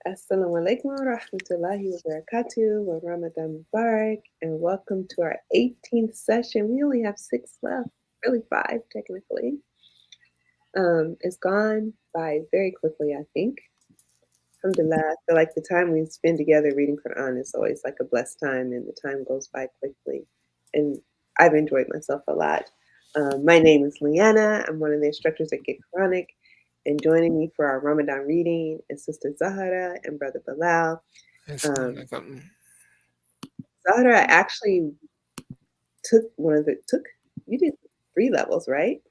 Assalamu alaikum wa rahmatullahi wa barakatuh wa Ramadan Mubarak, and welcome to our 18th session. We only have 6 left, really 5 technically. It's gone by very quickly, I think. Alhamdulillah, I feel like the time we spend together reading Quran is always like a blessed time, and the time goes by quickly. And I've enjoyed myself a lot. My name is Leanna. I'm one of the instructors at Get Quranic. And joining me for our Ramadan reading is Sister Zahara and Brother Bilal. Um, Zahara actually you did 3 levels, right?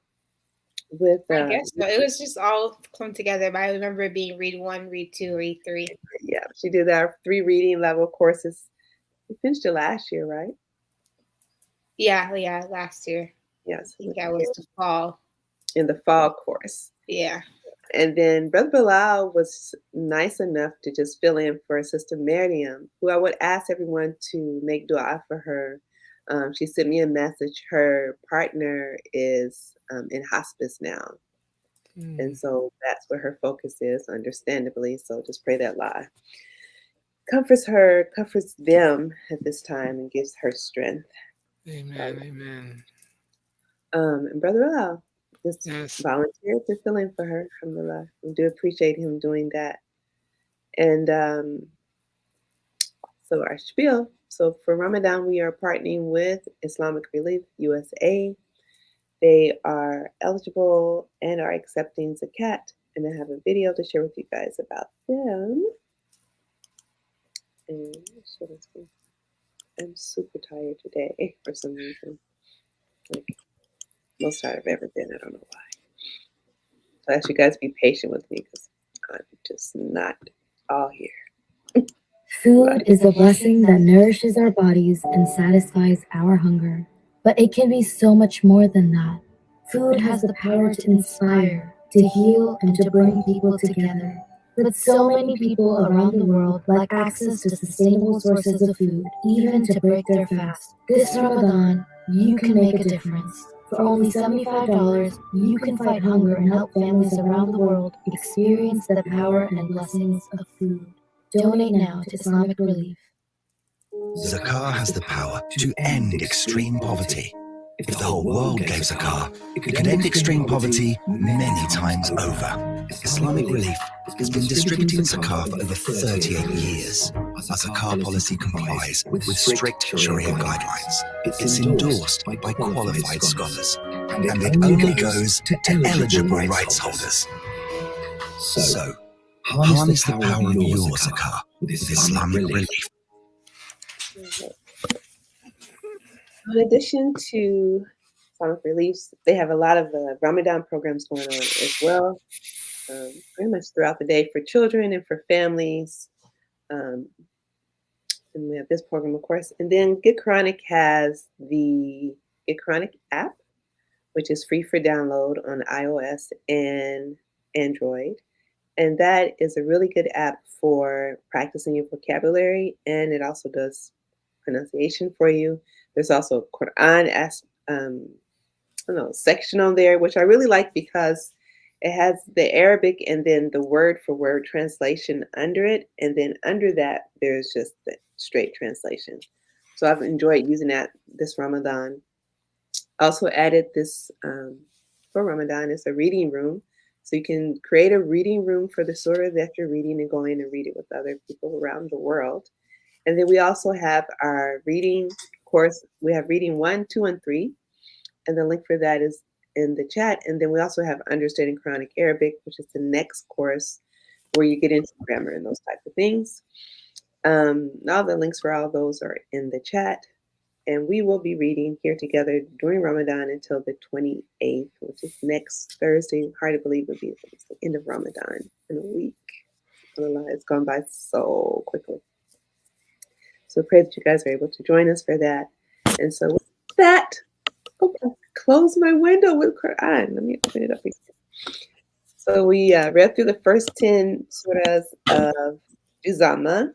With I guess so. It was just all come together. But I remember it being read 1, read 2, read 3. Yeah, she did our 3 reading level courses. We finished it last year, right? Yeah, last year. Yes. I think that was the fall. In the fall course. Yeah. And then Brother Bilal was nice enough to just fill in for Sister Miriam, who I would ask everyone to make dua for her. She sent me a message. Her partner is in hospice now. And so that's where her focus is, understandably. So just pray that Allah comforts her, comforts them at this time, and gives her strength. Amen. And Brother Bilal just Yes. volunteered to fill in for her. Alhamdulillah. We do appreciate him doing that. And so our spiel. So for Ramadan, we are partnering with Islamic Relief USA. They are eligible and are accepting zakat. And I have a video to share with you guys about them. And I'm super tired today for some reason. Like most tired I've ever been. I don't know why. So I ask you guys to be patient with me because I'm just not all here. Food is a blessing that nourishes our bodies and satisfies our hunger. But it can be so much more than that. Food has the power to inspire, to heal, and to bring people together. But so many people around the world lack access to sustainable sources of food, even to break their fast. This Ramadan, you can make a difference. For only $75, you can fight hunger and help families around the world experience the power and blessings of food. Donate now to Islamic Relief. Zakah has the power to end extreme poverty. If the whole world gave zakah, it could end extreme poverty many times over. Islamic Relief has been distributing zakah for over 38 years. Our zakah policy complies with strict Sharia guidelines. It's endorsed by qualified scholars, and it only goes to eligible rights holders. So, harness the power of your zakah with Islamic Relief. In addition to Islamic Reliefs, they have a lot of Ramadan programs going on as well, pretty much throughout the day for children and for families. And we have this program, of course. And then Get Quranic has the Get Quranic app, which is free for download on iOS and Android. And that is a really good app for practicing your vocabulary, and it also does pronunciation for you. There's also a Quran section on there, which I really like because it has the Arabic and then the word for word translation under it, and then under that there's just the straight translation. So I've enjoyed using that this Ramadan. Also added this for Ramadan is a reading room. So you can create a reading room for the surah that you're reading and go in and read it with other people around the world. And then we also have our reading course. We have reading 1, 2, and 3. And the link for that is in the chat. And then we also have Understanding Quranic Arabic, which is the next course where you get into grammar and those type of things. All the links for all those are in the chat. And we will be reading here together during Ramadan until the 28th, which is next Thursday. Hard to believe it'll be the end of Ramadan in a week. It's gone by so quickly. So pray that you guys are able to join us for that. And so with that, close my window with Quran. Let me open it up again. So we read through the first 10 surahs of Juzama.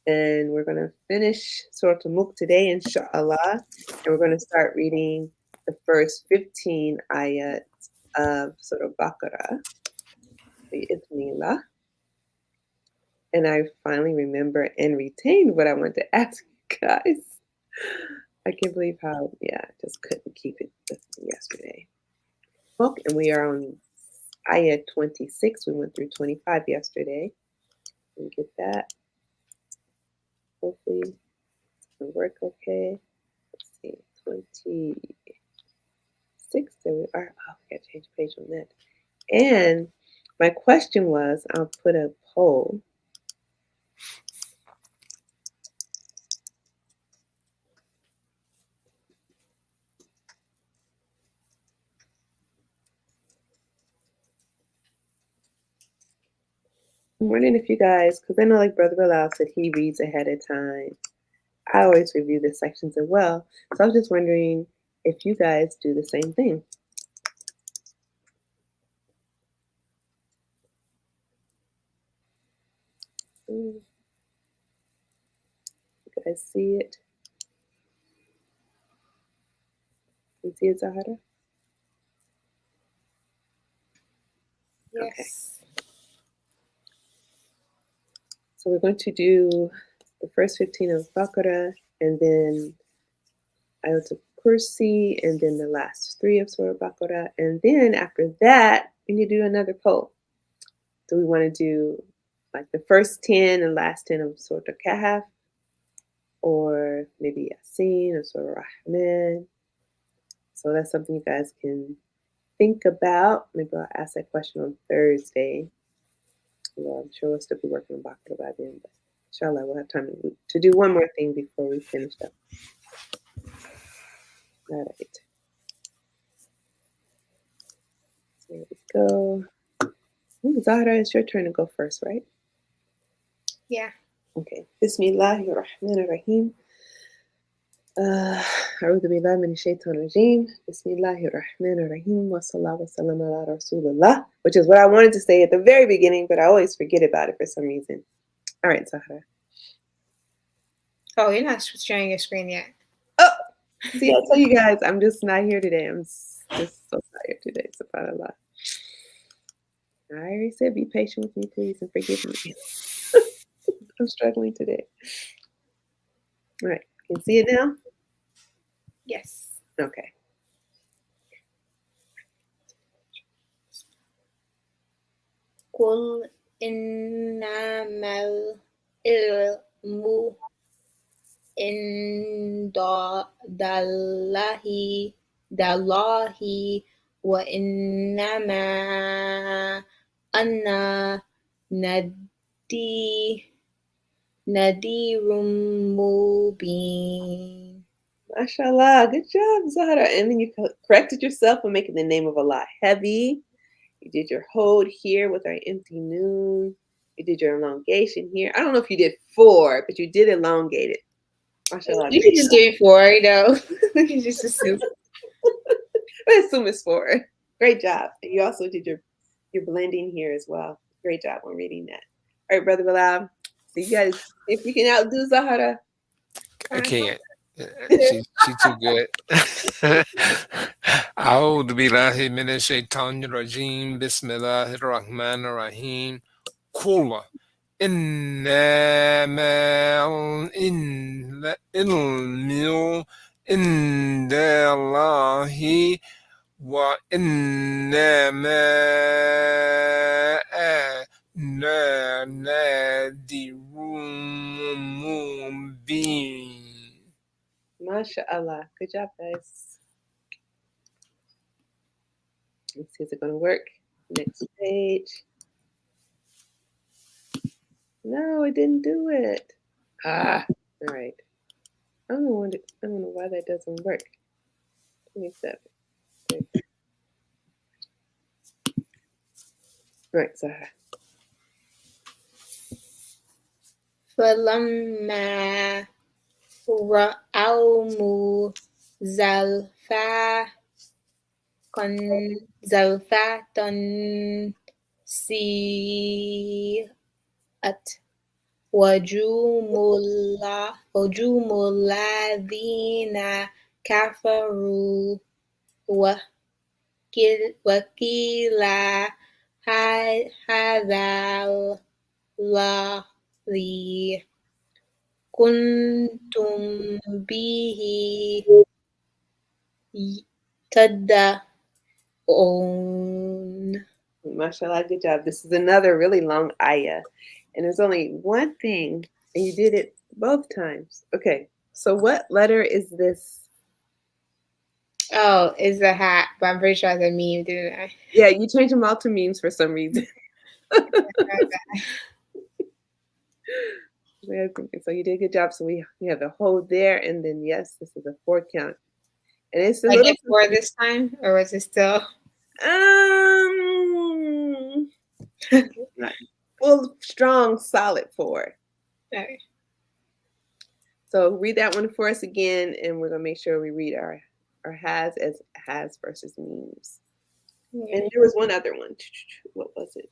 And we're going to finish Surah Al-Mulk today, inshallah. And we're going to start reading the first 15 ayats of Surah Baqarah. And I finally remember and retained what I wanted to ask you guys. I can't believe how, yeah, I just couldn't keep it with me yesterday. Well, and we are on ayah 26. We went through 25 yesterday. We get that. Hopefully it's going to work okay. Let's see, 26. There we are. Oh, we got to change page on that. And my question was, I'll put a poll. I'm wondering if you guys, because I know like Brother Bilal said he reads ahead of time. I always review the sections as well. So I was just wondering if you guys do the same thing. You guys see it? You see it, Zahara? Yes. So we're going to do the first 15 of Baqarah, and then Ayatul Kursi, and then the last 3 of Surah Baqarah. And then after that, we need to do another poll. Do we want to do like the first 10 and last 10 of Surah Kahf, or maybe Yasin or Surah Rahman? So that's something you guys can think about. Maybe I'll ask that question on Thursday. Well, I'm sure we'll still be working on Baqarah by then, but inshallah we'll have time to do one more thing before we finish up. All right. There we go. Zahra, it's your turn to go first, right? Yeah. Okay. Bismillahirrahmanirrahim. أعوذ بالله من الشيطان الرجيم. بسم الله الرحمن الرحيم. والصلاة والسلام على رسول الله. Which is what I wanted to say at the very beginning, but I always forget about it for some reason. All right, Zahra. Oh, you're not sharing your screen yet. Oh, see, I tell you guys, I'm just not here today. I'm just so tired today. SubhanAllah. I already said be patient with me, please, and forgive me. I'm struggling today. All right. Can you see it now? Yes. Okay. قل إنما العلم عند الله وإنما أنا نذير مبين. MashaAllah. Good job, Zahra. And then you corrected yourself for making the name of Allah heavy. You did your hold here with our empty noon. You did your elongation here. I don't know if you did 4, but you did elongate it. MashaAllah. You can just give me 4, you know. You can just assume. I assume it's 4. Great job. And you also did your blending here as well. Great job on reading that. All right, Brother Bilal. So you guys, if you can outdo Zahara. I can't. She too good. أعوذ بالله من الشيطان الرجيم بسم الله الرحمن الرحيم قل إنما العلم عند الله وإنما أنا نذير مبين. MashaAllah. Good job, guys. Let's see, is it going to work? Next page. No, it didn't do it. All right. I don't know why that doesn't work. 27. Right, Zahra. فلما رأوه زلفى سيئت وجوه الذين كفروا وقيل هذا الله الذي كنتم به تدعون. Mashallah, good job. This is another really long ayah. And there's only one thing, and you did it both times. Okay, so what letter is this? Oh, it's a hat, but I'm pretty sure it's a meme, didn't I? Yeah, you changed them all to memes for some reason. So you did a good job. So we have the hold there, and then yes, this is a 4 count. And it's a I little get 4 this time, or was it still? Not full, strong, solid 4. Okay. So read that one for us again, and we're gonna make sure we read our has as has versus memes. Okay. And there was one other one. What was it?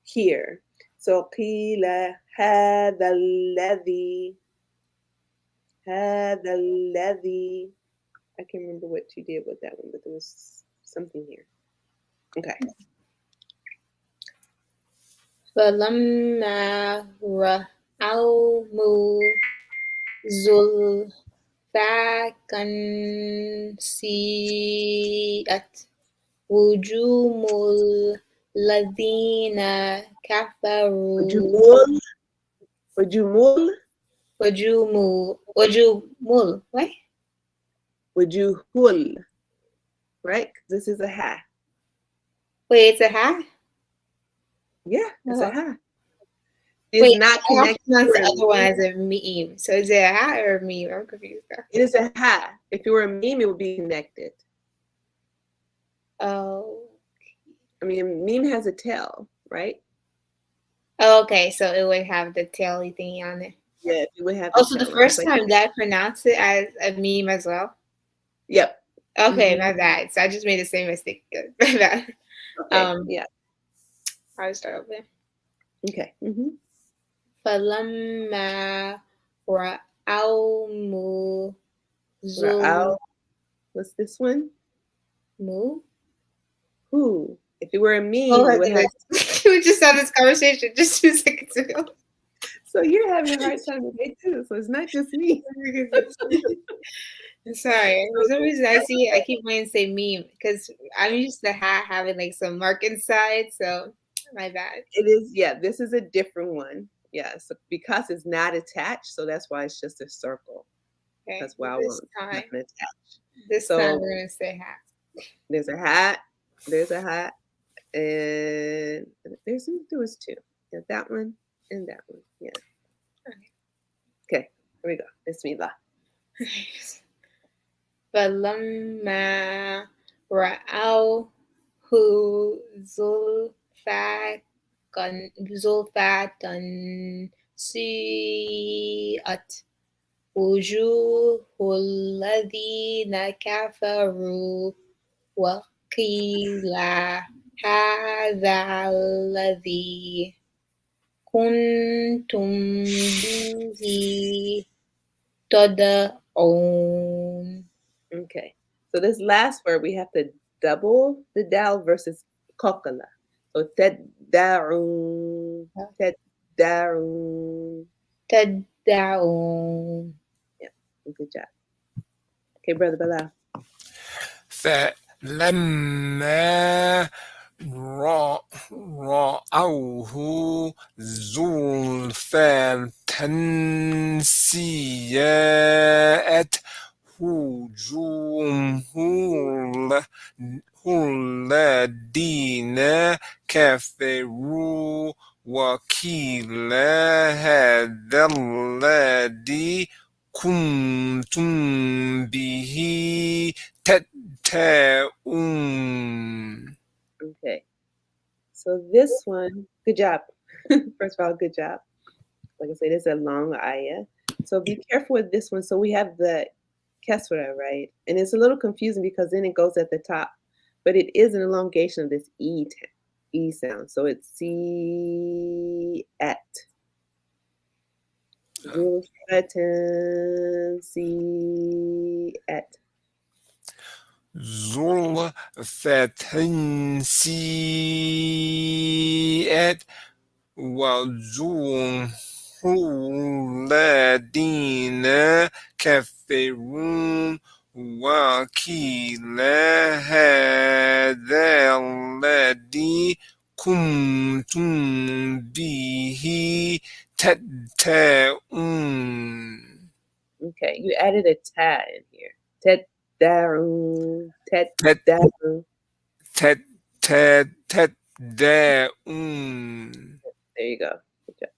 Here. So قيل هذا الذي. I can't remember what you did with that one, but there was something here. Okay. فلما رأوه زلفى سيئت وجوه الذين كفروا وجمول. what? Wujuhul. Right? This is a ha. Wait, it's a ha? Yeah, it's a ha. Wait, It's not I have to connected. pronounce the other one as a meme. So is it a ha or a meme? I'm confused now. It is a ha. If it were a meme, it would be connected. Oh. I mean, a meme has a tail, right? Oh, okay, so it would have the taily thingy on it. Yeah, it would have. Also, the first time that I pronounced it as a meme as well. Yep. Okay, my bad. So I just made the same mistake. My bad. Okay. Yeah. I'll start over. Okay. فَلَمَّا رَأَوْا What's this one? Mu? Who? If it were a meme, Oh, it would have. we just had this conversation just 2 seconds ago. So you're having a hard time today too. So it's not just me. Sorry. For some reason, I keep wanting to say meme because I'm used to having like some mark inside. So my bad. It is. Yeah, this is a different one. Yeah, so because it's not attached, so that's why it's just a circle. Okay. That's why This time we're gonna say hat. There's a hat. There's a hat, and there was 2. Yeah, that one and that one. Yeah. Okay. Here we go. Bismillah. فَلَمَّا رَأَوْهُ زُلْفَةً سِيئَتْ وُجُوهُ الَّذِينَ كَفَرُوا وَقِيلَ هَذَا الَّذِي كُنتُم بِهِ تدعون. Okay. So this last word, we have to double the dal versus kokala. So ted'a'un. Ted'a'un. تدعون. Yeah. Good job. Okay, Brother Bilal. فلما رأوه زلفى سيئت وجوه الذين كفروا وقيل هذا الذي كنتم به تدعون. Okay. So this one, good job. First of all, good job. Like I said, it's a long ayah. So be careful with this one. So we have the kesra, right? And it's a little confusing because then it goes at the top, but it is an elongation of this E sound. So it's C-at. C-at. زلفة سيئت وجوه الذين كفروا وقيل هذا الذي كنتم به تدعون. Okay, you added a ta in here. Teddarun, تد teddarun. تد تد تدعون. There you go. Good job.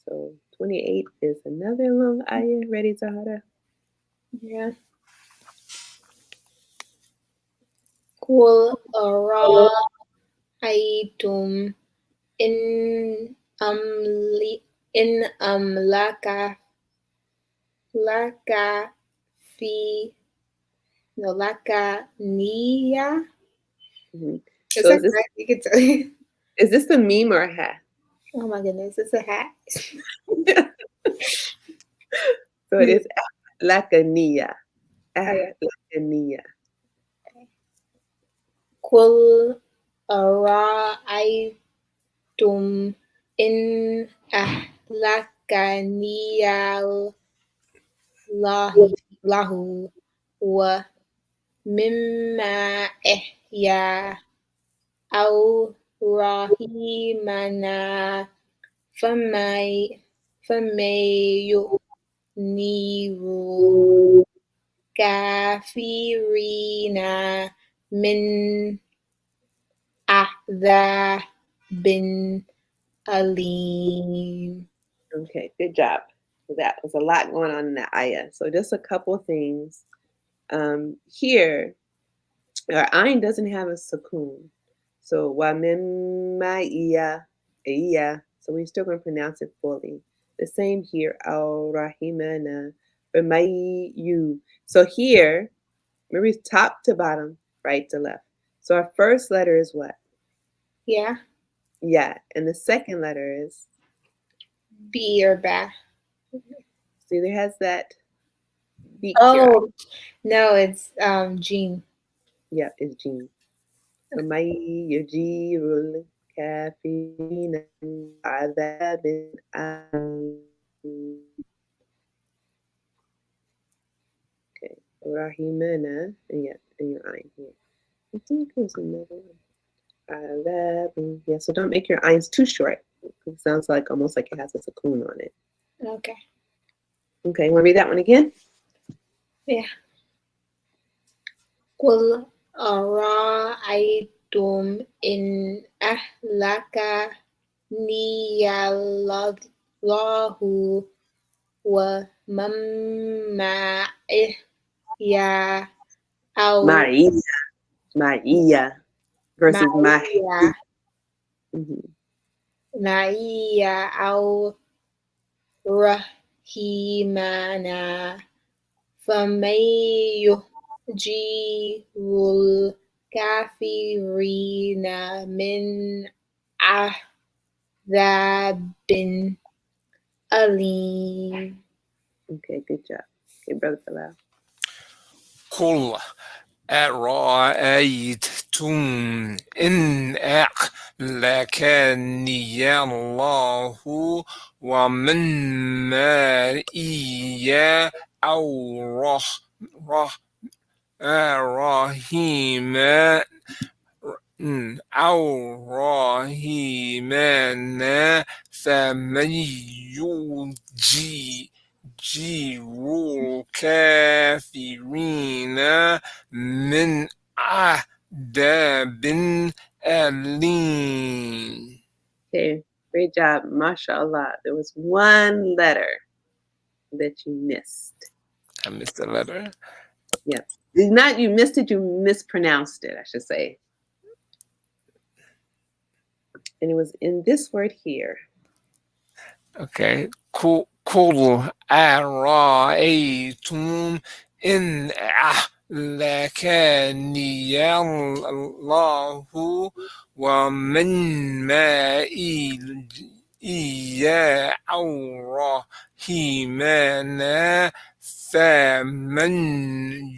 So 28 is another long ayah. Ready, Zahara? Yeah. قل أرأيتم إن أملي إن أملك لك في لك نية. Mm-hmm. Is So that correct? You can tell. is this a meme or a hat? Oh my goodness, it's a hat. So it's lakaniya. Okay. Lakaniya. قل أرأيتم إن أهلكني الله ومما أحيا أو رحمنا فمن ينير كافرين من عذاب أليم. Okay, good job. So that was a lot going on in that ayah. So just a couple of things. Here, our ayn doesn't have a sukoon. So wa mimma iya, iya. So we're still going to pronounce it fully. The same here. Al rahimana, you. So here, remember top to bottom, right to left. So our first letter is what? Yeah. Yeah, and the second letter is B or ba. see there has that beak here. Oh no, it's Gene. Yeah, it's Gene. So my yajirul kafirina adabin okay. Rahimana and yeah, and your eye here. I think there's another one. Yeah, so don't make your eyes too short. It sounds like almost like it has a sukoon on it. Okay. Okay, want to read that one again? Yeah. قل أرأيتم إن أهلكني الله ومن معه أو Maria versus معي Mhm. معي أو رحمنا فمن يجير الكافرين من عذاب أليم. Okay, good job. Okay, Brother Bilal. قل أرأيتم إن أهلكني الله ومن معي أو رحيما أو رحيمنا فمن يجير الكافرين من عذاب أليم. Okay, great job. MashaAllah. There was one letter that you missed. I missed the letter. Yep. Not you missed it, you mispronounced it, I should say. And it was in this word here. Okay. قل أرأيتم إن أهلكني الله ومن معي أو رحمنا فمن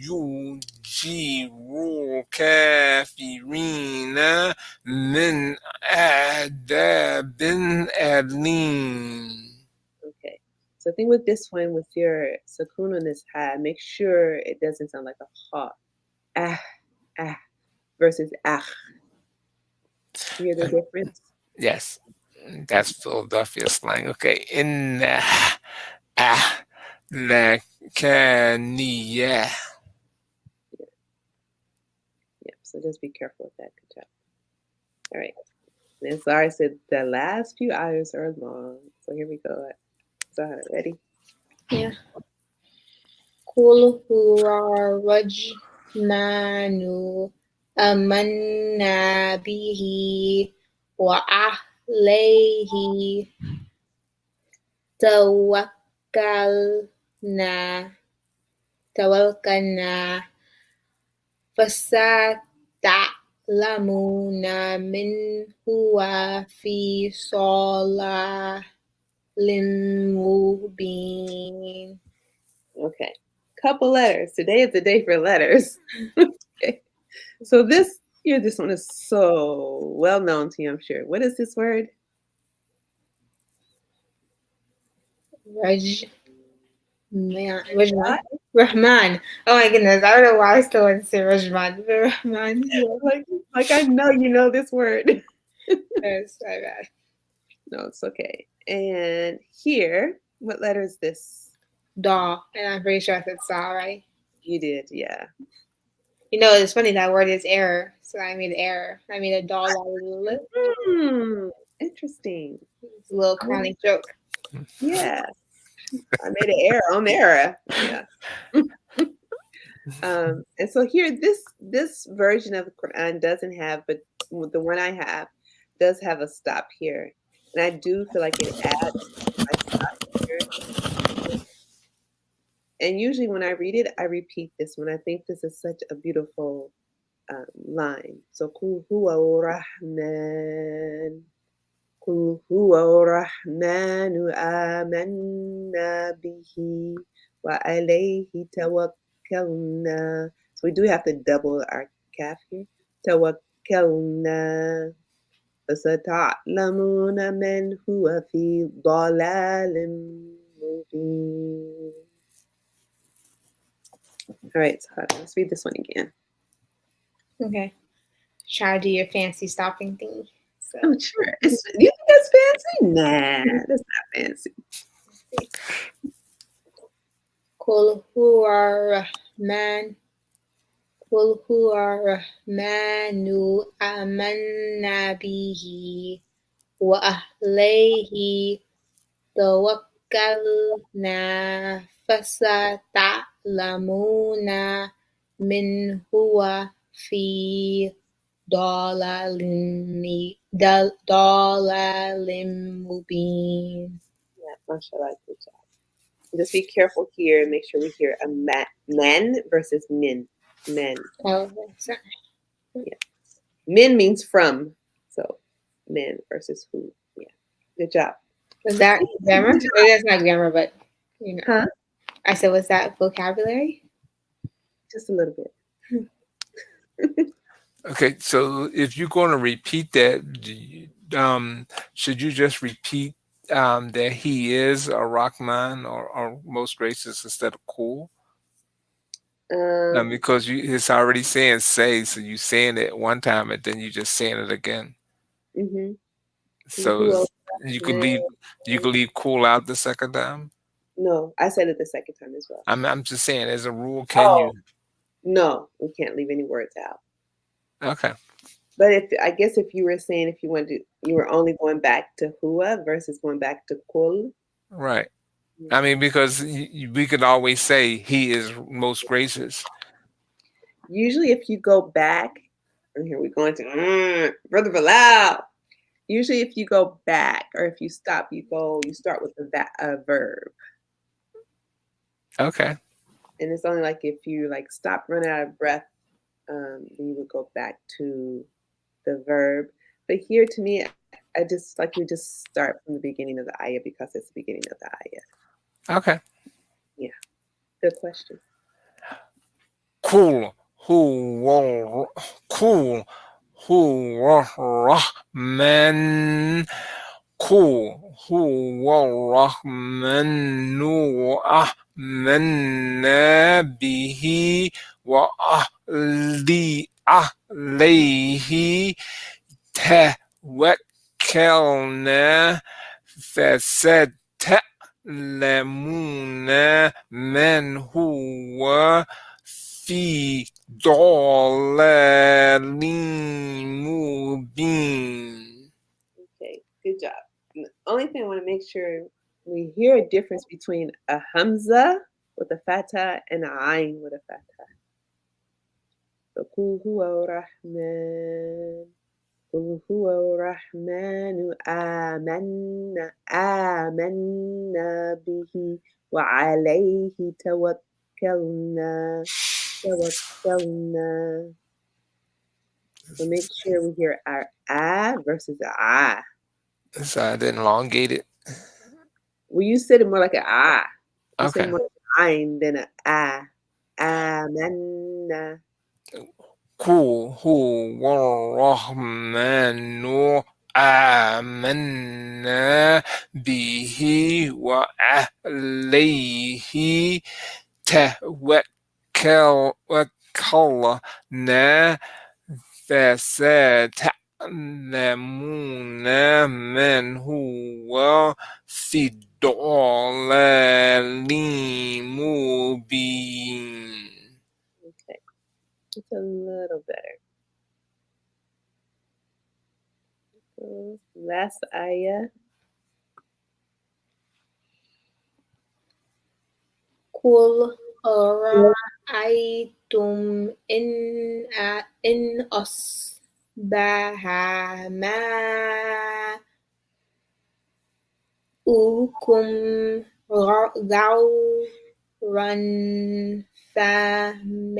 يجير الكافرين من عذاب bin adlin. Okay. So the thing with this one, with your sakun on this ha, make sure it doesn't sound like a ha. Ah, ah, versus ah. You hear the difference? Yes, that's Philadelphia slang. Okay, in ah la caniya. Yeah. So just be careful with that. Good job. All right. And sorry, I said the last few ayahs are long. So here we go. So ready? Yeah. Qul huwa rajmanu amanna bihi wa alayhi tawakkalna tawakkalna fasata'lamuna min huwa fi salalin mubin. Okay. Couple letters. Today is the day for letters. Okay. So this one is so well known to you, I'm sure. What is this word? Rajman. Rahman. Oh my goodness. I don't know why I still want to say Rajman. But Rahman. Yeah. Like I know you know this word. That's so bad. No, it's okay. And here, what letter is this? Daw. And I'm pretty sure I said saw, right? You did, yeah. You know, it's funny that word is error. So I made error. I made a doll lip. Interesting. It's a little chronic joke. Yeah. I made an error on the error. Yeah. And so here, this version of the Quran doesn't have, but the one I have does have a stop here. And I do feel like it adds a stop here. And usually when I read it, I repeat this one. I think this is such a beautiful line. So, Qul huwa rahman. قل هو الرحمن آمنا به وعليه توكلنا. So we do have to double our calf here. توكلنا فستعلمون من هو في ضلال مبين. All right, so let's read this one again. Okay. Try to do your fancy stopping thing. So. Oh, sure. Do you think that's fancy? Nah, that's not fancy. Qul huwa rahman. Qul huwa rahmanu amanna bihi wa alayhi tawakkalna fasata'lamuna min huwa fi dalalin mubin. Yeah, mashallah, good job. Just be careful here and make sure we hear a men versus min. Men. Oh, sorry. Yeah. Min means from. So men versus who. Yeah. Good job. Was that grammar? Oh, that's not grammar, but you know. Huh? I said, was that vocabulary? Just a little bit. Okay, so if you're going to repeat that, should you just repeat that he is a Rahman or most gracious instead of cool? Because it's already saying say, so you saying it one time and then you just saying it again. Mm-hmm. So you could leave cool out the second time. No, I said it the second time as well. I'm just saying, as a rule, can you? No, we can't leave any words out. Okay. But I guess if you were saying if you wanted to, you were only going back to hua versus going back to kul. Right. I mean, because we could always say he is most gracious. Usually, if you go back, and here we're going to Brother Bilal. Usually, if you go back or if you stop, you start with a verb. Okay. And it's only like if you like stop running out of breath, then you would go back to the verb. But here, to me, I just like you just start from the beginning of the ayah because it's the beginning of the ayah. Okay. Yeah. Good question. Cool. Cool. Rahman قل هو الرحمن آمنا به عليه توكلنا فستعلمون من هو في ضلال مبين. Okay, good job. The only thing I want to make sure we hear a difference between a hamza with a fatha and a ayn with a fatha. So قل هو الرحمن قل هو الرحمن آمنا به وعليه توكلنا. So make sure we hear our versus ah. So I didn't elongate it. Well, you said it more like an ah. You said Okay. more like ein than a ah. Amanna. قل هو الرحمن آمنا به وعليه توكلنا فستعلمون من هو في ضلال مبين. Okay. It's a little better. So, last ayah. قل أرأيتم إن أصبح ماؤكم غورا فمن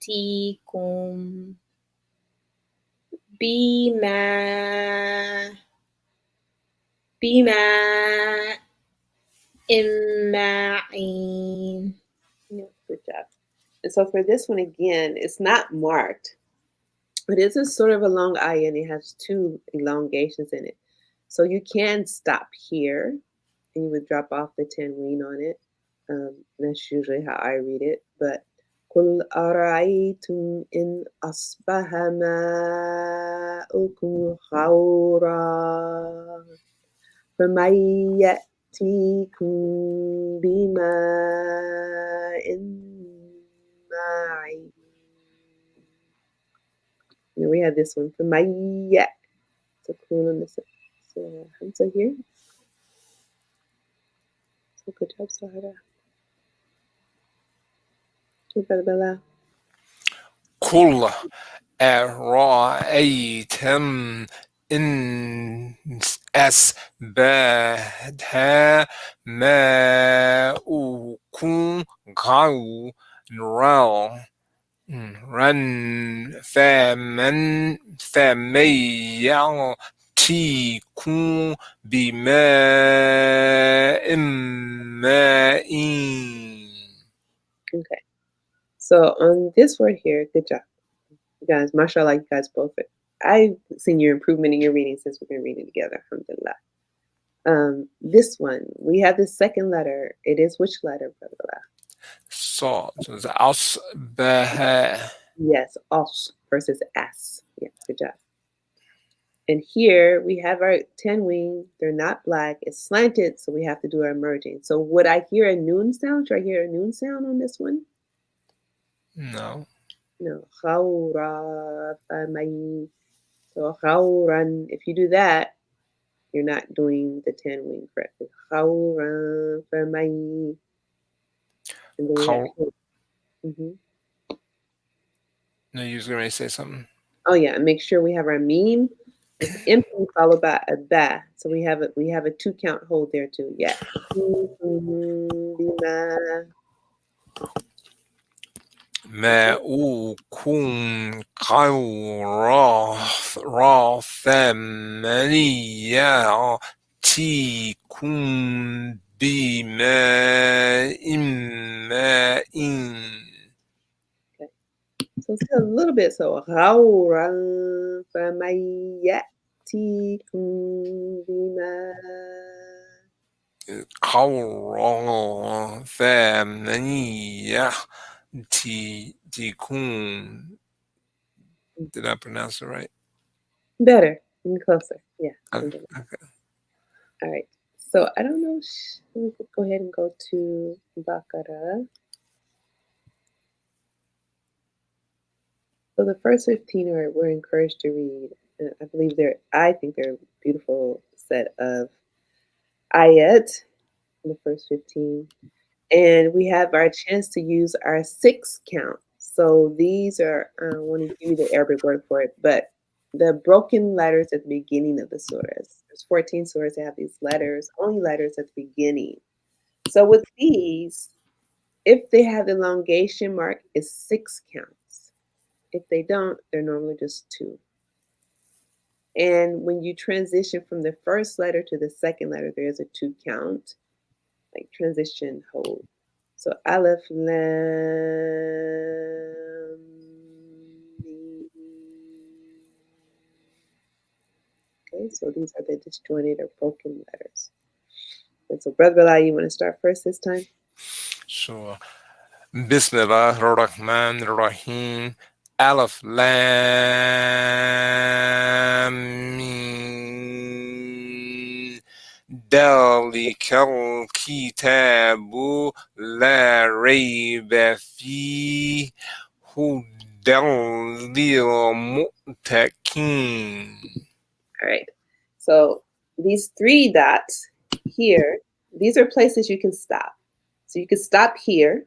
يأتيكم بماء معين. Yeah, good job. And so for this one again, it's not marked. It is a sort of a long ayah and it has two elongations in it. So you can stop here and you would drop off the tanween on it. That's usually how I read it. But قل أرأيتم إن أصبح ماؤكم غورا فمن يأتيكم بماء معين. And we have this one فمن يأ. تكون on this. So Hamza here. So good job, Sahara. Good, Brother Bella. قل أرأيتم إن أصبح ماؤكم غورا فمن يأتيكم بماء معين. Okay. So on this word here, good job. You guys, mashallah, you guys both. I've seen your improvement in your reading since we've been reading together, alhamdulillah. This one, we have the second letter. It is which letter, Brother Bella? So it's أصبح. Yes, os versus s. Yeah, good job. And here we have our tanween. They're not black. It's slanted, so we have to do our merging. So would I hear a noon sound? Should I hear a noon sound on this one? No. No. Khawra famay. So khawran. If you do that, you're not doing the tanween correctly. Khawran famay. And then we have. Mm-hmm. No, you was going to say something. Oh yeah, and make sure we have our meme. It's empty followed by a ba. So we have a 2 count hold there too. Yeah. ماؤكم غورا فمن يأتيكم بماء معين. So still a little bit. So غَوْرًا فَمَن يَأْتِيكُم بِمَاءٍ قَوْرًا فَمَن يَأْتِيكُم. Did I pronounce it right? better and closer. Yeah. Okay. Something. All right. So I don't know. We could go ahead and go to Baqarah. So the first 15 we're encouraged to read. I believe I think they're a beautiful set of ayat in the first 15. And we have our chance to use our 6 count. So these are, I want to give you the Arabic word for it, but the broken letters at the beginning of the surahs. There's 14 surahs that have these letters, only letters at the beginning. So with these, if they have the elongation mark, it's 6 counts. If they don't, they're normally just 2. And when you transition from the first letter to the second letter, there's a 2 count, like transition hold. So Aleph Lam Mim. Okay, so these are the disjointed or broken letters. And so, Brother Bilal, you want to start first this time? Sure. Bismillah ar-Rahman ar-Rahim. Alif Lam Mim. ذلك الكتاب لا ريب فيه هدى للمتقين. All right. So these 3 dots here, these are places you can stop. So you can stop here,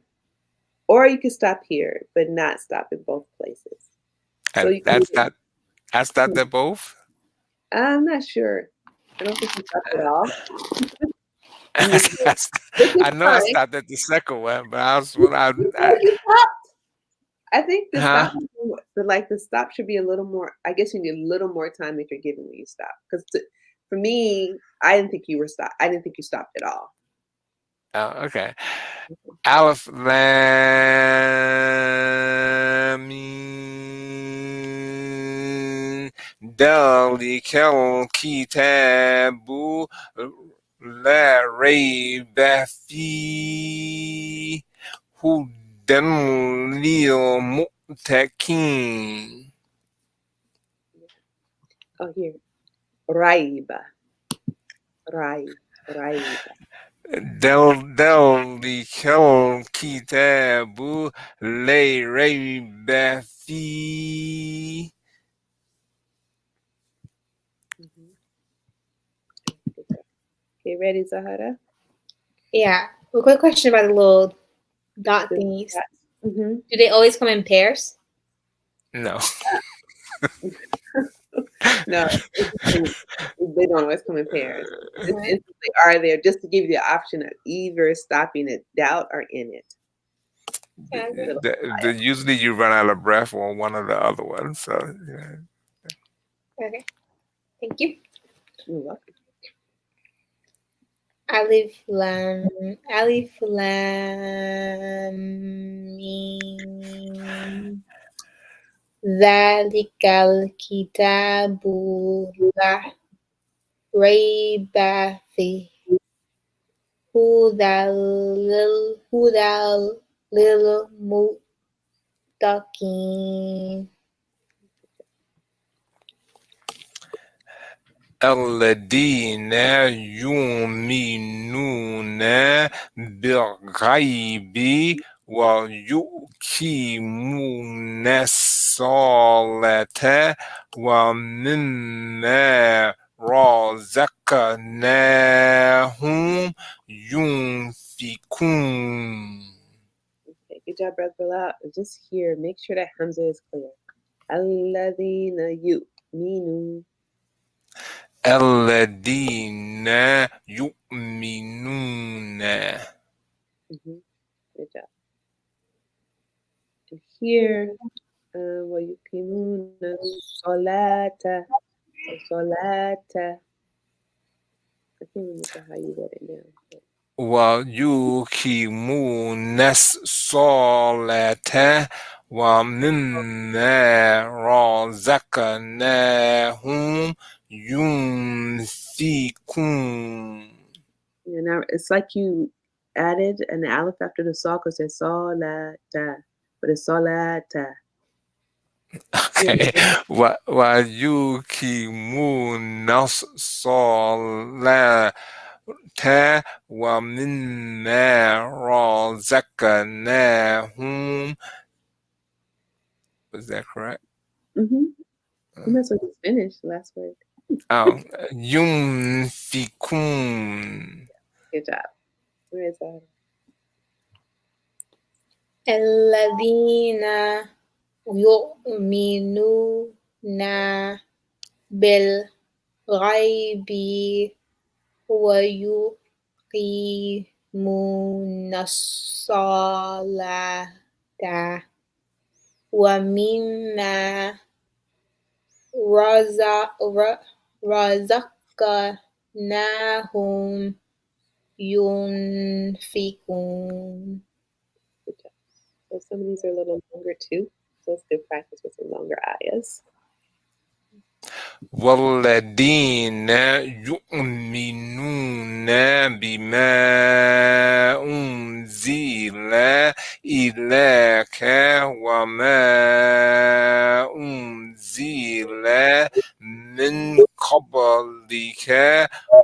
or you can stop here, but not stop in both places. So And you can. that's not the both. I'm not sure. I don't think you stopped at all. That's- Which is I know I fine. stopped at the second one, but I was when You stopped. I think the huh? stop, the stop should be a little more. I guess you need a little more time if you're giving when you stop. Because for me, I didn't think you were stopped. I didn't think you stopped at all. Oh, okay. Alif Lam Mim. ذلك الكتاب لا ريب فيه هدى للمتقين. Oh, here, Raiba, Raiba. ذلك الكتاب لا ريب فيه. Mhm. Okay, ready, Zahara? Yeah. A quick question about the little dot thingies. Mm-hmm. Do they always come in pairs? No. No, they don't always come in pairs. Just instantly are there just to give you the option of either stopping at doubt or in it. Okay. Usually you run out of breath on one or the other one. So yeah. Okay. Thank you. You're welcome. Alif Lam Mim. ذلك الكتاب لا ريب فيه هدى للمتقين. الذين يؤمنون بالغيب ويقيمون الصلاة ومما رزقناهم ينفقون. Okay, good job, Brother Bilal. Just here, make sure that Hamza is clear. Alladina yu'minu. الذين يؤمنون. Good job. And here, وَيُقِيمُونَ الصَّلَاةَ. So, Solata. I can't remember how you wrote it down. ويقيمون الصلاة ومما رزقناهم ينفقون. Now it's like you added an aleph after the saw because it's solata, but it's solata. Okay. ويقيمون الصلاة ومما رزقناهم. Was that correct? Mm-hmm. You must have just finished the last word. Oh, ينفقون. Good job. Where is that? الذين يؤمنون بالغيب ويقيمون الصلاة ومما رزقناهم ينفقون. Good job. So some of these are a little longer too. So it's good practice with some longer ayahs. والذين يؤمنون بما أنزل إليك وما أنزل من قبلك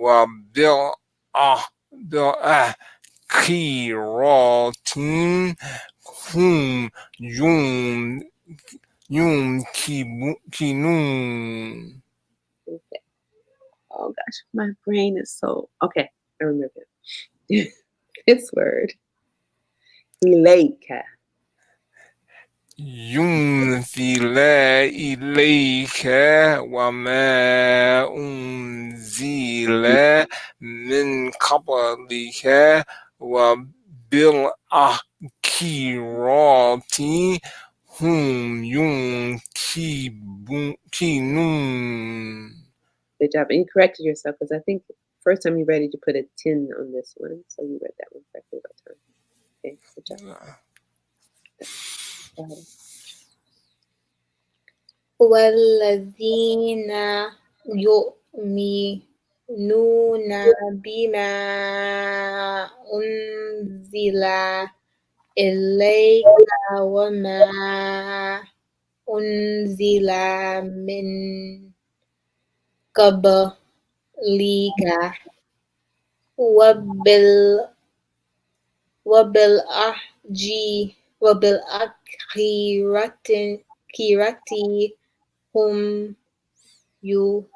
وبالآخرة هم يوقنون. Okay. Oh gosh, my brain is so okay. I remember it. This word. Ilayka. ينزل إليك وما أنزل من قبلك وبالآخرة هم يوقنون. Good job. And you corrected yourself because I think first time you read it, you put a 10 on this one. So you read that one correctly that time. Okay, good job. Go ahead. والذين يؤمنون بما أنزل إليك وما أنزل من قبلك وبالآخرة هم يوقنون.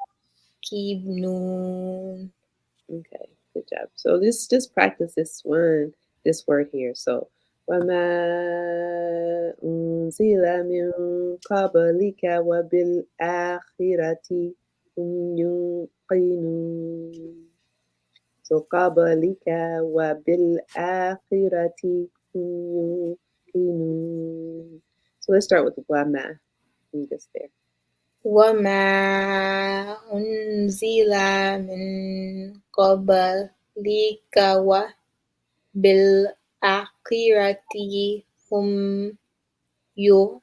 Okay, good job. So just practice this word here. So وَمَا أُنزِلَ مِن قَبْلِكَ وَبِالْآخِرَةِ هُمْ يُوقِنُونَ. So قَبْلِكَ وَبِالْآخِرَةِ هُمْ يُوقِنُونَ. So let's start with the وَمَا. Just there. وما أنزل من قبلك وبالآخرة هم يوقنون.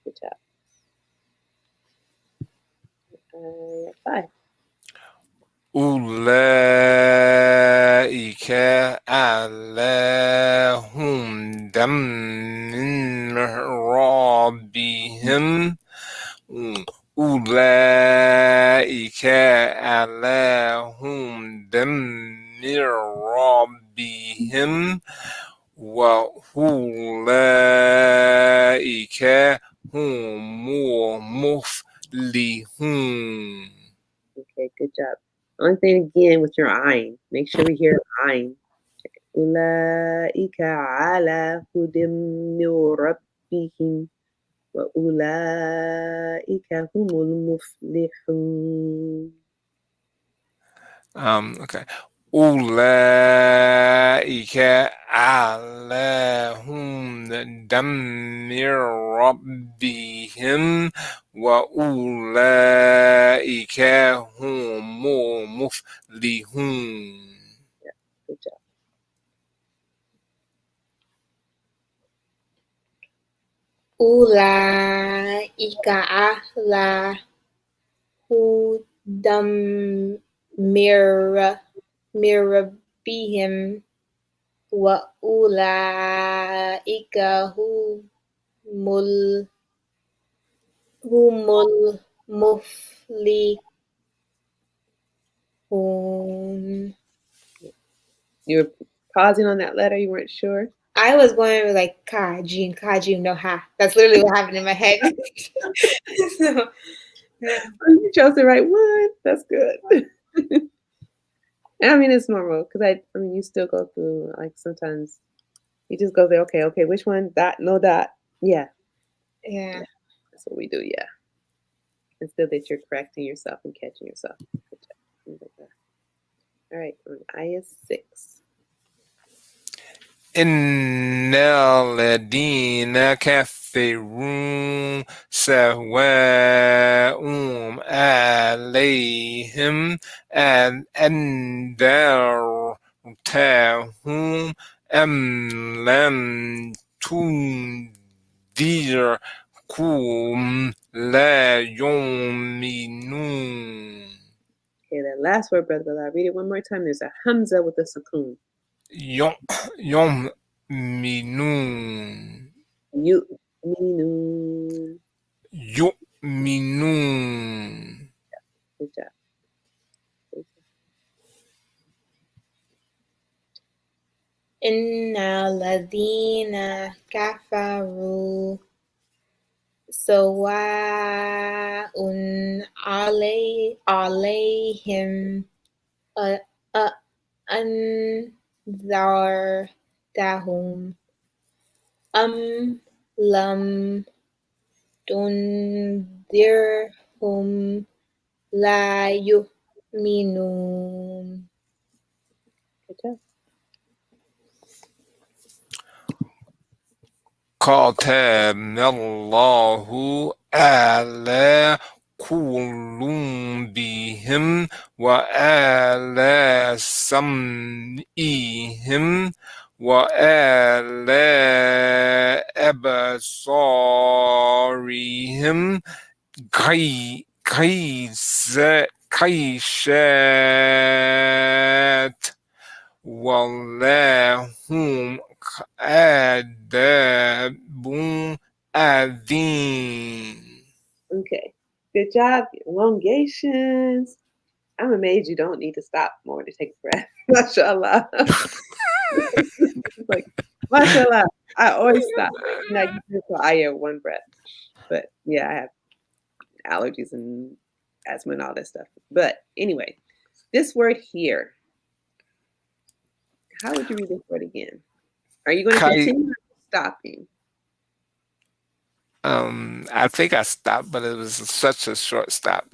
Good job. 5. أولئك على هدى من ربهم. أولئك على هدى من ربهم وأولئك هم المفلحون. Okay, good job. Only thing again with your ayn. Make sure we hear ayn. أولئك على هدى من ربهم وأولئك هم المفلحون. Okay. أولئك على هدى دمر ربهم وأولئك هم المفلحون. Good job. Ulaika ala hudam mirabihim wa ulaika humul muflihun. You were pausing on that letter. You weren't sure. I was going with like Kajim no ha. That's literally what happened in my head. So, yeah. Oh, you chose the right one. That's good. And I mean, it's normal because I mean, you still go through like sometimes you just go there. Okay, which one? Dot, no dot. Yeah, Yeah. that's what we do. Yeah, instead that you're correcting yourself and catching yourself. Good job. Things like that. All right, on ayah 6. إن الذين كفروا سواء عليهم أنذرتهم أم لم تنذرهم لا يؤمنون. Okay, that last word, brother, I'll read it one more time. There's a hamza with a sukoon. يؤمنون. Yu'minun. يؤمنون. Good job. Inna ladina kafaru sawa'un alayhim anzartahum am lam tundirhum la yu'minun. Good job. كتب الله على قلوبهم وعلى سمعهم وعلى أبصارهم غشاوة ولهم عذاب عظيم. Okay. Good job. Elongations. I'm amazed you don't need to stop more to take a breath. Mashallah. It's like, mashallah. I always stop. Now you do for ayah one breath. But yeah, I have allergies and asthma and all that stuff. But anyway, this word here. How would you read this word again? Are you going to continue stopping? I think I stopped, but it was such a short stop.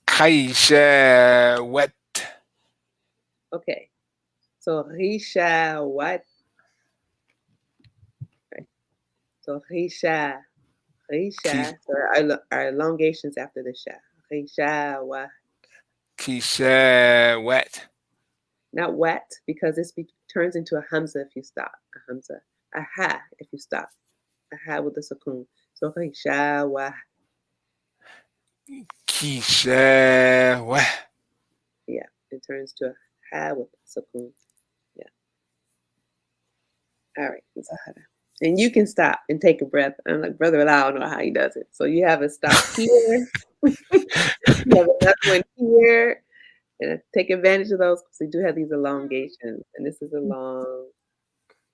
Kaisha Okay. So Risha what? Right. So Risha. Risha. So our elongations after the sha. Risha wa. Kisha wet. Not wet because this turns into a hamza if you stop. A hamza. A ha if you stop. A ha with the sukoon. So Risha wa. Kisha wet. Yeah. It turns to a ha with the sukoon. Yeah. All right. And you can stop and take a breath. I'm like, Brother Allah, I don't know how he does it. So you have a stop here. You have another one here. And take advantage of those because we do have these elongations. And this is a long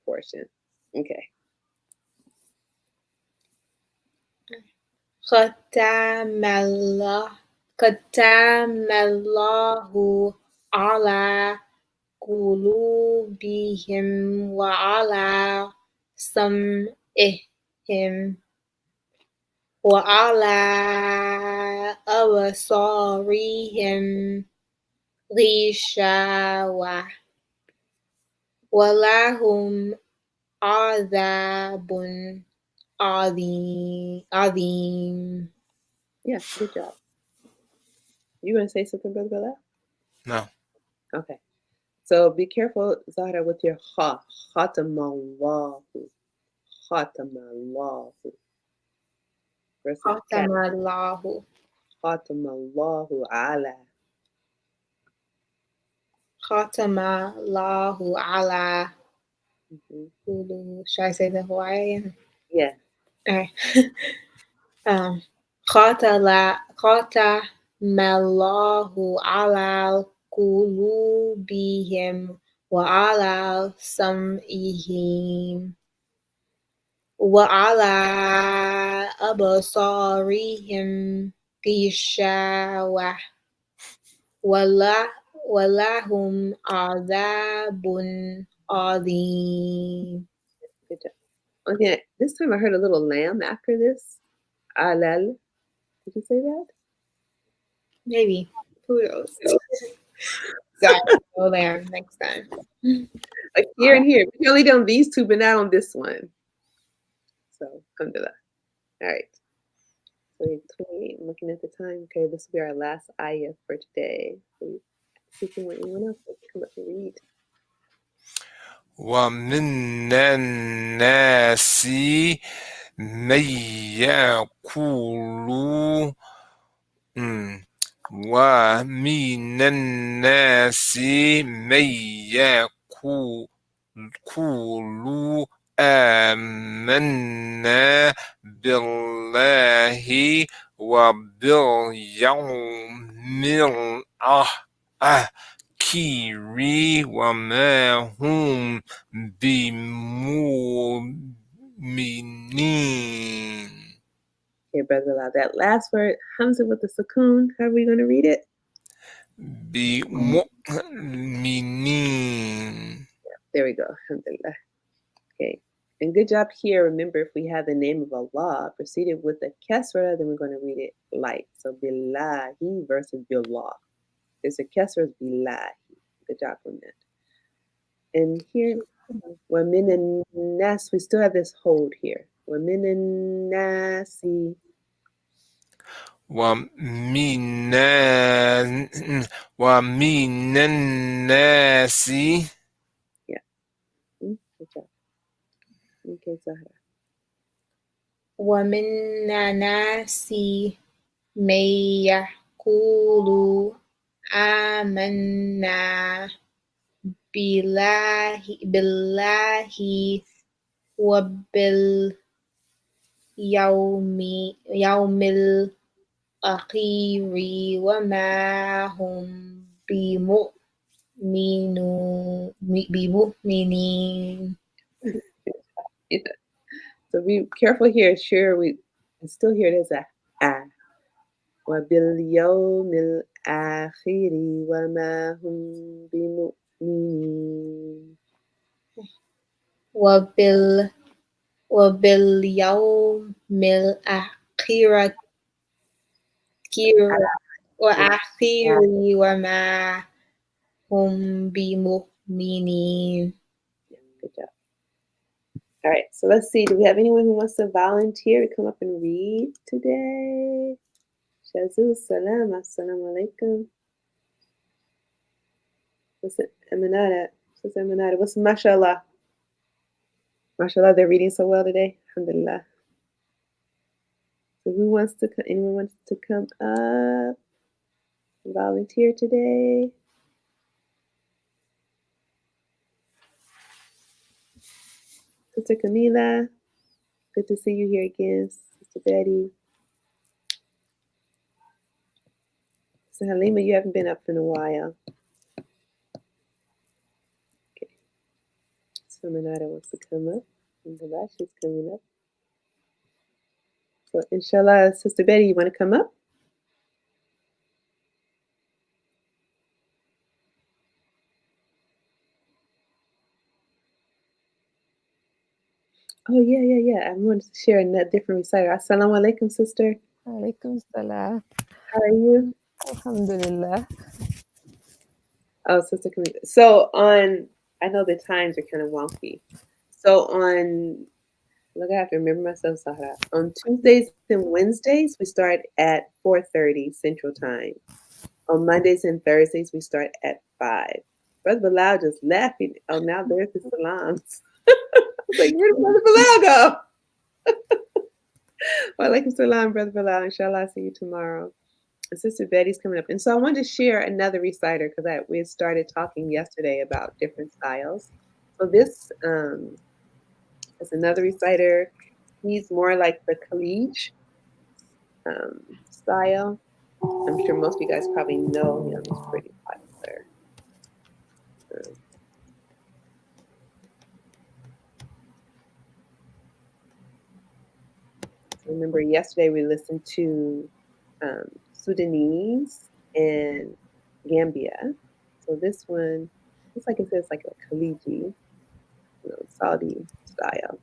portion. Okay. Khatamallahu ala qulubihim wa ala sam'ihim wa ala absarihim ghishawa wa lahum Adabun Adim. Yeah, good job. You gonna say something, Brother Bella? No. Okay. So be careful, Zahra, with your ha. Khatamallahu. Khatamallahu. Versus cat. Khatamallahu. Khatamallahu ala. Khatamallahu ala. Mhm. Should I say the Hawaiian? Yeah. Okay. Khatamallahu ala qulubihim wa ala sam'ihim wa ala absarihim ghishawa wala walahum adabun adhim. Good job. Okay. This time I heard a little lamb after this. Alal. Did you say that? Maybe. Who knows? Sorry, go there next time. Like here and here. We only done these two, but not on this one. So, alhamdulillah. All right. So, 28. I'm looking at the time. Okay, this will be our last ayah for today. So, see if anyone else wants to come up and read. ومن الناس من يقول ومن الناس من يقول آمنا بالله وباليوم الآخر وما هم بمؤمنين. Okay, Brother Lau. That last word, Hamza with the sukoon. How are we going to read it? بمؤمنين. There we go. Alhamdulillah. Okay. And good job here. Remember, if we have the name of Allah preceded with a kesra, then we're going to read it light. So billahi versus billah. There's a kesra, billahi. Good job on that. And here, وَمِنَ النَّاسِ, we still have this hold here. وَمِنَ النَّاسِ. ومن الناس. Yeah. Good job. Okay, Zahra. ومن الناس من يقول آمنا بالله وباليوم الأخير وما هم بمؤمنين. Yeah. So be careful here. Sure, we still hear it as a ah. وَبِالْيَوْمِ الْآخِرِ وَمَا هُمْ بِمُؤْمِنِينَ. وباليوم الآخر وما هم بمؤمنين. Good job. All right, so let's see. Do we have anyone who wants to volunteer to come up and read today? Shazul salam, assalamu alaikum. Sister Emanada, what's mashallah? Mashallah, they're reading so well today. Alhamdulillah. So anyone wants to come up and volunteer today? Sister Camila, good to see you here again. Sister Betty. Sister Halima, you haven't been up in a while. Okay. So Manada wants to come up. Alhamdulillah, she's coming up. So inshallah, Sister Betty, you want to come up? Oh, yeah. I wanted to share a different reciter. Assalamu alaikum, sister. Alaikum salam. How are you? Alhamdulillah. Oh, Sister Camila. So I know the times are kind of wonky. So on look, I have to remember myself, Sahara. On Tuesdays and Wednesdays, we start at 4:30 Central Time. On Mondays and Thursdays, we start at 5. Brother Bilal just laughing. Oh, now there's the salams. I was like, where did Brother Bilal go? Walaikum salam, Brother Bilal. Inshallah, I'll see you tomorrow. And Sister Betty's coming up. And so I wanted to share another reciter because we had started talking yesterday about different styles. So this is another reciter. He's more like the Khalij style. I'm sure most of you guys probably know him. He's pretty popular. Remember yesterday we listened to Sudanese and Gambia. So this one, it's like it says like a Khaliji, Saudi style.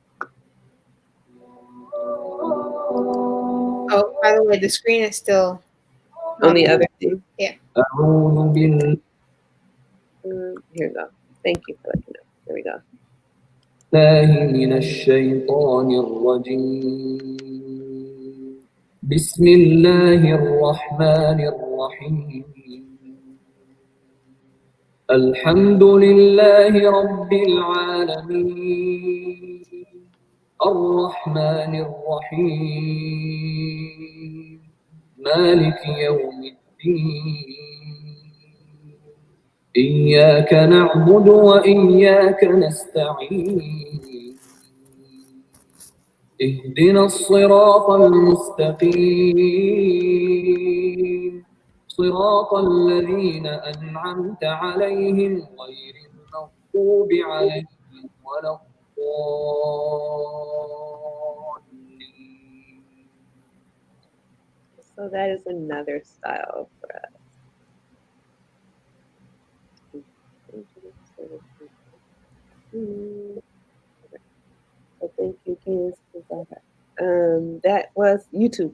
Oh, by the way, the screen is still on the other thing. Yeah. Here we go. Thank you for letting me know. Here we go. من الشيطان الرجيم بسم الله الرحمن الرحيم الحمد لله رب العالمين الرحمن الرحيم مالك يوم الدين إياك نعبد وإياك نستعين اهدنا الصراط المستقيم صراط الذين أنعمت عليهم غير المغضوب عليهم ولا الضالين. So that is another style for us. So thank you, Candace. That was YouTube,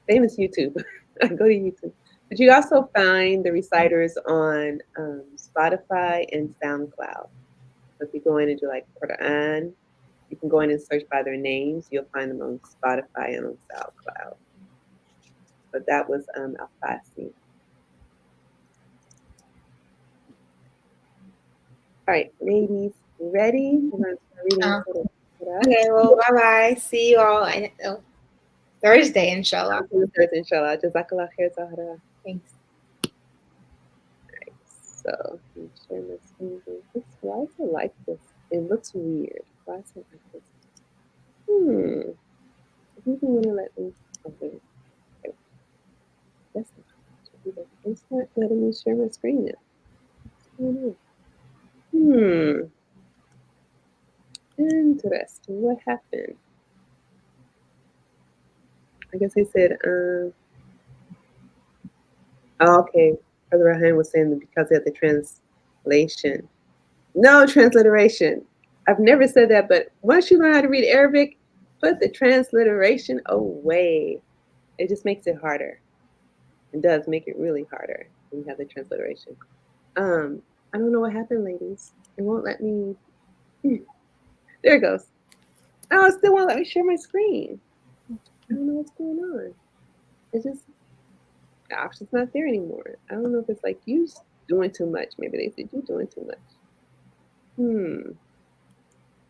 famous YouTube. I go to YouTube. But you also find the reciters on Spotify and SoundCloud. So if you go in and do like Quran, you can go in and search by their names. You'll find them on Spotify and on SoundCloud. But that was Al-Fasi. All right, ladies, ready? We're going to start reading. Okay, well, bye-bye. See you all Thursday, inshallah. Thursday, inshallah. Jazakallah khair, Zahra. Thanks. Alright, so share my screen. Why is it like this? It looks weird. Why is it like this? If you want to let me, okay. That's not, it's not letting me share my screen now. What's going on? Interesting. What happened? I guess he said, oh, okay. Brother Rahan was saying that because of the translation. No transliteration. I've never said that, but once you learn how to read Arabic, put the transliteration away. It just makes it harder. It does make it really harder when you have the transliteration. I don't know what happened, ladies. It won't let me. There it goes. Oh, it still won't let me share my screen. I don't know what's going on. It's just the option's not there anymore. I don't know if it's like you doing too much. Maybe they said you're doing too much.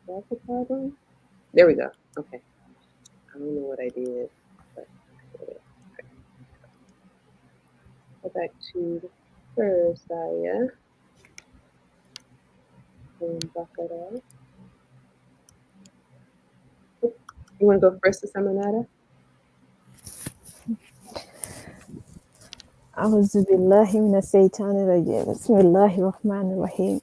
That's the problem. There we go. Okay. I don't know what I did, but go back to the first ayah. Baqarah. You want to go first, Samanata? أعوذ بالله من الشيطان الرجيم بسم الله الرحمن الرحيم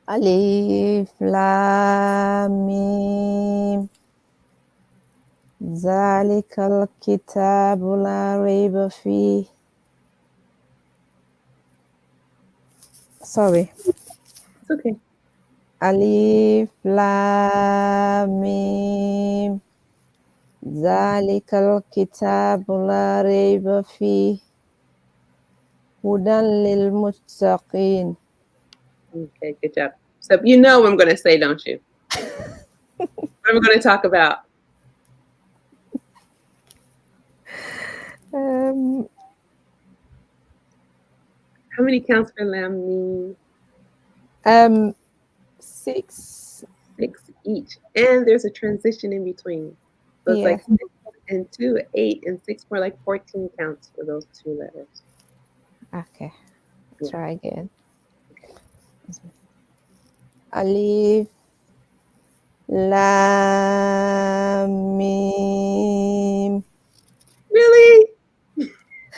ألف لام ميم ذلك الكتاب لا ريب فيه Sorry. It's okay. ألف لام ميم ذلك الكتاب لا ريب فيه هدى للمتقين. Okay, good job. So you know what I'm going to say, don't you? What am I going to talk about? Um, How many counts for lamb mean? 6. 6 each. And there's a transition in between. So it's Yeah. like 6 and 2, 8, and 6 more like 14 counts for those 2 letters. Okay. Yeah. Try again. Okay. Alif, lam, mim. Really?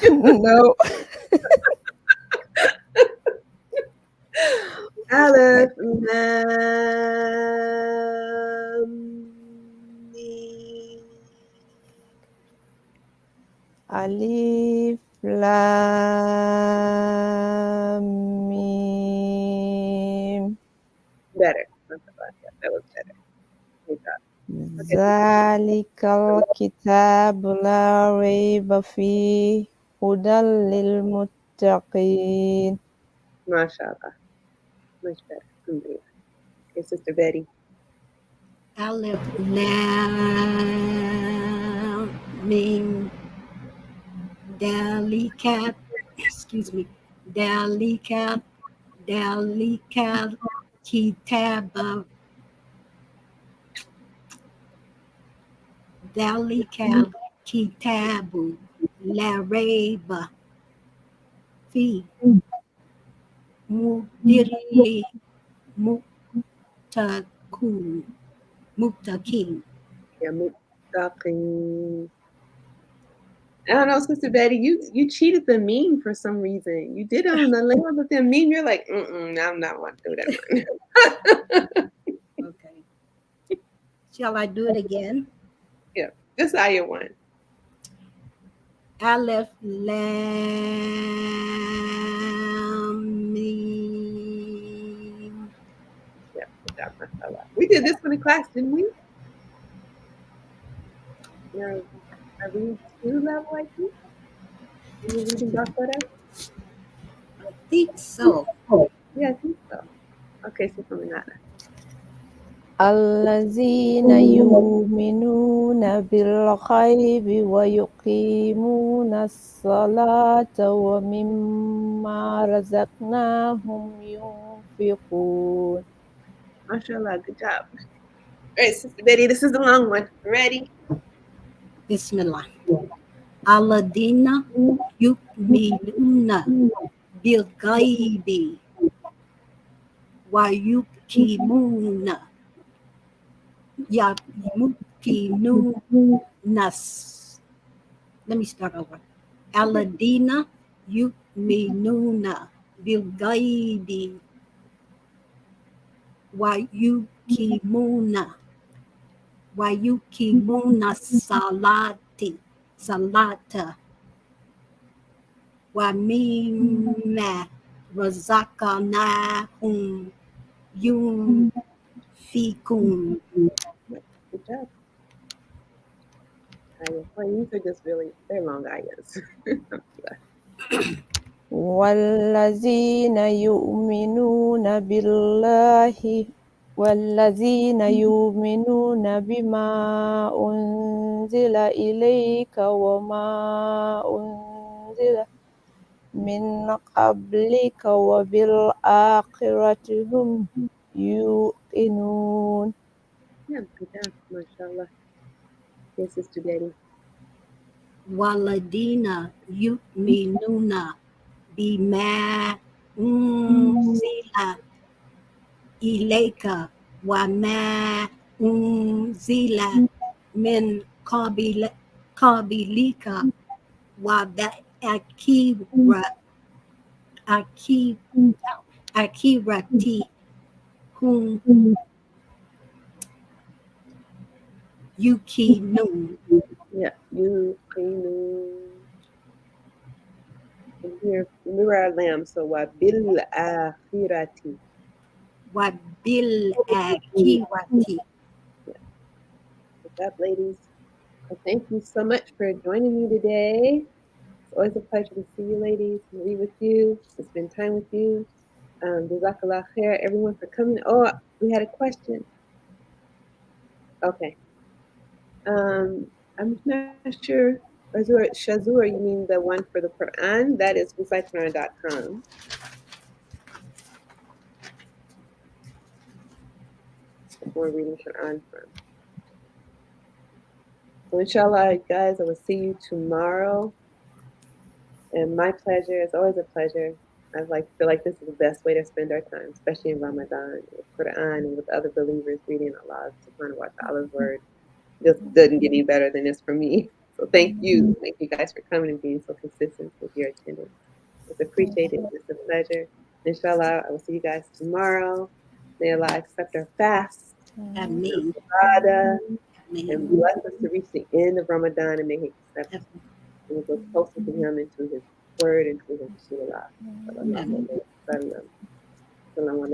No. Aleph, lam, mim. Alif, lam, mim. Better. That was better. Good job. Okay. ذلك الكتاب لا ريب فيه هدى للمتقين. MashaAllah. Much better. Alhamdulillah. Okay, Sister Betty. Aleph Lam Mim Dalikat, excuse me, Dalikat Dalikat Kitab Dalikat Kitabu La Rayba Fi Mudirli Muktakun Muktakin. Yeah, Muttaqin. I don't know, Sister Betty. You cheated the meme for some reason. You did it on the lamb, but then meme, you're like, I'm not want to do that one. Okay. Shall I do it again? Yeah, just ayah 1. Aleph Lam Mim. Yeah, good job, mashallah. We did this one in class, didn't we? Yeah, are we 2 level, I think? When you're reading Baqarah? I think so. Yeah, I think so. Okay, so something like that. الذين يؤمنون بالغيب ويقيمون الصلاة ومما رزقناهم ينفقون. MashaAllah, good job. All right, Sister Betty, this is the long one. Ready? Bismillah. Alladina yu'minuna bil ghaibi wa yuqimuna yuqinunas. Let me start over. Alladina yu'minuna bil ghaibi wa yuqimuna salata wa mimma razaqnahum yunfikun. Good job. Ayah. Well, these are just really, they're long ayahs. والذين يؤمنون بالله والذين يؤمنون بما أنزل إليك وما أنزل من قبلك وبالآخرة هم يوقنون. Yeah, good job, mashallah. Yes, Sister Betty. Waladina yu'minuna bima unzila ilayka wa ma unzila min qabilika wa aki- akirati hum yukinun. Yeah, you clean. And here, remember our lamb. So, wa bil akhirati. Wa bil akirati. Yeah, good job, ladies. Well, thank you so much for joining me today. It's always a pleasure to see you, ladies, and read with you, to spend time with you. Jazakallah khair, everyone, for coming. Oh, we had a question. Okay. I'm not sure. Shazur, you mean the one for the Quran? That is recitequran.com. We're reading Quran from. So inshallah, guys, I will see you tomorrow. And my pleasure. It's always a pleasure. Feel like this is the best way to spend our time, especially in Ramadan, with Quran and with other believers reading Allah subhanahu wa ta'ala's word. Just doesn't get any better than this for me. So thank you. Thank you guys for coming and being so consistent with your attendance. It's appreciated. It's a pleasure. Inshallah, I will see you guys tomorrow. May Allah accept our fast, Ameen. ibadah, and Ameen. bless us to reach the end of Ramadan and may He accept us. And we'll go closer to Him and to His word and to His Rasulullah. Ameen. Sallallahu alaihi wasallam.